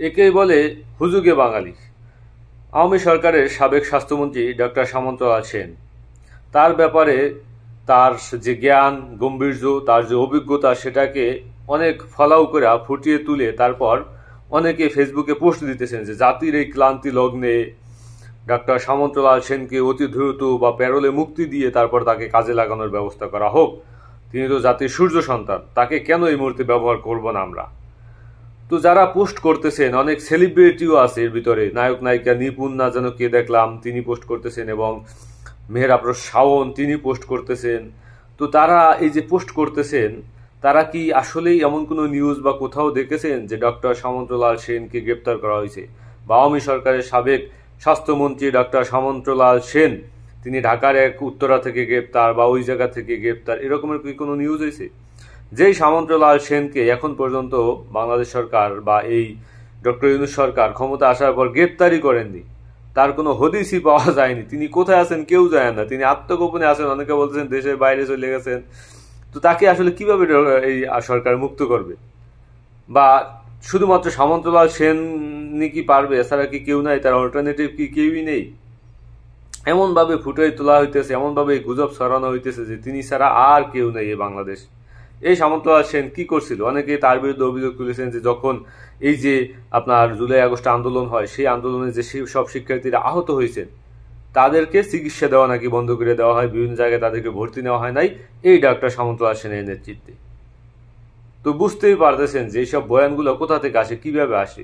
একেই বলে হুজুগে বাঙালি। আওয়ামী সরকারের সাবেক স্বাস্থ্যমন্ত্রী ডক্টর সামন্তলাল সেন, তার ব্যাপারে তার যে জ্ঞান গম্ভীর্য, তার যে অভিজ্ঞতা, সেটাকে অনেক ফলাও করে ফুটিয়ে তুলে তারপর অনেকে ফেসবুকে পোস্ট দিতেছেন যে জাতির এই ক্লান্তি লগ্নে ডক্টর সামন্তলাল সেনকে অতি দ্রুত বা প্যারোলে মুক্তি দিয়ে তারপর তাকে কাজে লাগানোর ব্যবস্থা করা হোক। তিনি তো জাতির সূর্য সন্তান, তাকে কেন এই মুহূর্তে ব্যবহার করব না আমরা? তো যারা পোস্ট করতেছেন, অনেক সেলিব্রিটিও আছে এর ভিতরে, নায়ক নায়িকা নিপুণ না যেন কে দেখলাম, তিনি পোস্ট করতেছেন, এবং মেহের আফরোজ শাওন তিনি পোস্ট করতেছেন। তো তারা এই যে পোস্ট করতেছেন, তারা কি আসলেই এমন কোনো নিউজ বা কোথাও দেখেছেন যে ডক্টর সামন্তলাল সেনকে গ্রেপ্তার করা হয়েছে, বা আওয়ামী সরকারের সাবেক স্বাস্থ্যমন্ত্রী ডক্টর সামন্তলাল সেন তিনি ঢাকার এক উত্তরা থেকে গ্রেপ্তার বা ওই জায়গা থেকে গ্রেপ্তার, এরকমের কি কোনো নিউজ হয়েছে? যেই সামন্তলাল সেনকে এখন পর্যন্ত বাংলাদেশ সরকার বা এই ডক্টর ইউনূস সরকার ক্ষমতা আসার পর গ্রেপ্তারই করেননি, তার কোনো হদিসই পাওয়া যায়নি। তিনি কোথায় আছেন কেউ জানে না, তিনি আত্মগোপনে আছেন, অনেকে বলছেন দেশের বাইরে চলে গেছেন। তো তাকে আসলে কিভাবে এই সরকার মুক্ত করবে? বা শুধুমাত্র সামন্তলাল সেনই কি পারবে? এছাড়া কি কেউ নাই? তার অল্টারনেটিভ কি কেউই নেই? এমনভাবে ফুটাই তোলা হইতেছে, এমনভাবে গুজব ছড়ানো হইতেছে যে তিনি ছাড়া আর কেউ নেই এই বাংলাদেশ। এই সামন্তলাল সেন কি করছিল? অনেকে তার বিরুদ্ধে অভিযোগ তুলেছেন যে যখন এই যে আপনার জুলাই আগস্ট আন্দোলন হয়, সেই আন্দোলনে যে সব শিক্ষার্থীরা আহত হয়েছেন তাদেরকে চিকিৎসা দেওয়া নাকি বন্ধ করে দেওয়া হয়, বিভিন্ন জায়গায় তাদেরকে ভর্তি নেওয়া হয় নাই এই ডক্টর সামন্তলাল সেনের নেতৃত্বে। তো বুঝতেই পারতেছেন যে এইসব বয়ানগুলো কোথা থেকে আসে, কিভাবে আসে।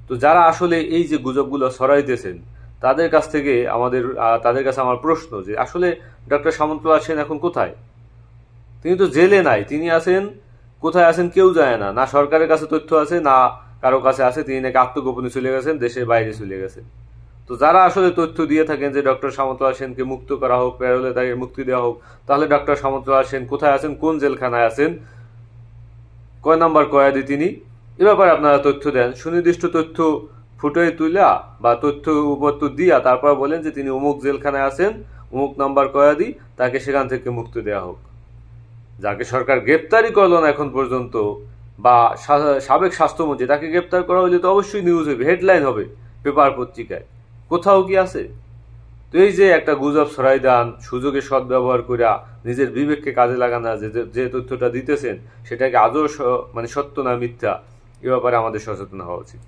তো যারা আসলে এই যে গুজবগুলো ছড়াইতেছেন তাদের কাছ থেকে তাদের কাছে আমার প্রশ্ন যে আসলে ডক্টর সামন্তলাল সেন এখন কোথায়? তিনি তো জেলে নাই, তিনি আছেন কোথায় আছেন কেউ জানে না, না সরকারের কাছে তথ্য আছে না কারো কাছে আছে। তিনি নাকি আত্মগোপনে চলে গেছেন, দেশের বাইরে চলে গেছেন। তো যারা আসলে তথ্য দিয়ে থাকেন যে ডক্টর সামন্তলাল সেনকে মুক্ত করা হোক, প্যারোলে তাকে মুক্তি দেওয়া হোক, তাহলে ডক্টর সামন্তলাল সেন কোথায় আছেন, কোন জেলখানায় আছেন, কয় নাম্বার কয়েদি তিনি, এ ব্যাপারে আপনারা তথ্য দেন। সুনির্দিষ্ট তথ্য ফুটে তুলা বা তথ্য উপত্য দিয়া তারপর বলেন যে তিনি অমুক জেলখানায় আছেন, অমুক নাম্বার কয়েদি, তাকে সেখান থেকে মুক্তি দেওয়া হোক। যাকে সরকার গ্রেপ্তারই করলো না এখন পর্যন্ত, বা সাবেক স্বাস্থ্যমন্ত্রী, তাকে গ্রেপ্তার করা হলে তো অবশ্যই নিউজ হবে, হেডলাইন হবে পেপার পত্রিকায়। কোথাও কি আছে? তো এই যে একটা গুজব ছড়াই দান, সুযোগে সদ্ব্যবহার করিয়া নিজের বিবেককে কাজে লাগানো, যে তথ্যটা দিতেছেন সেটাকে আদৌ মানে সত্য না মিথ্যা, এ ব্যাপারে আমাদের সচেতন হওয়া উচিত।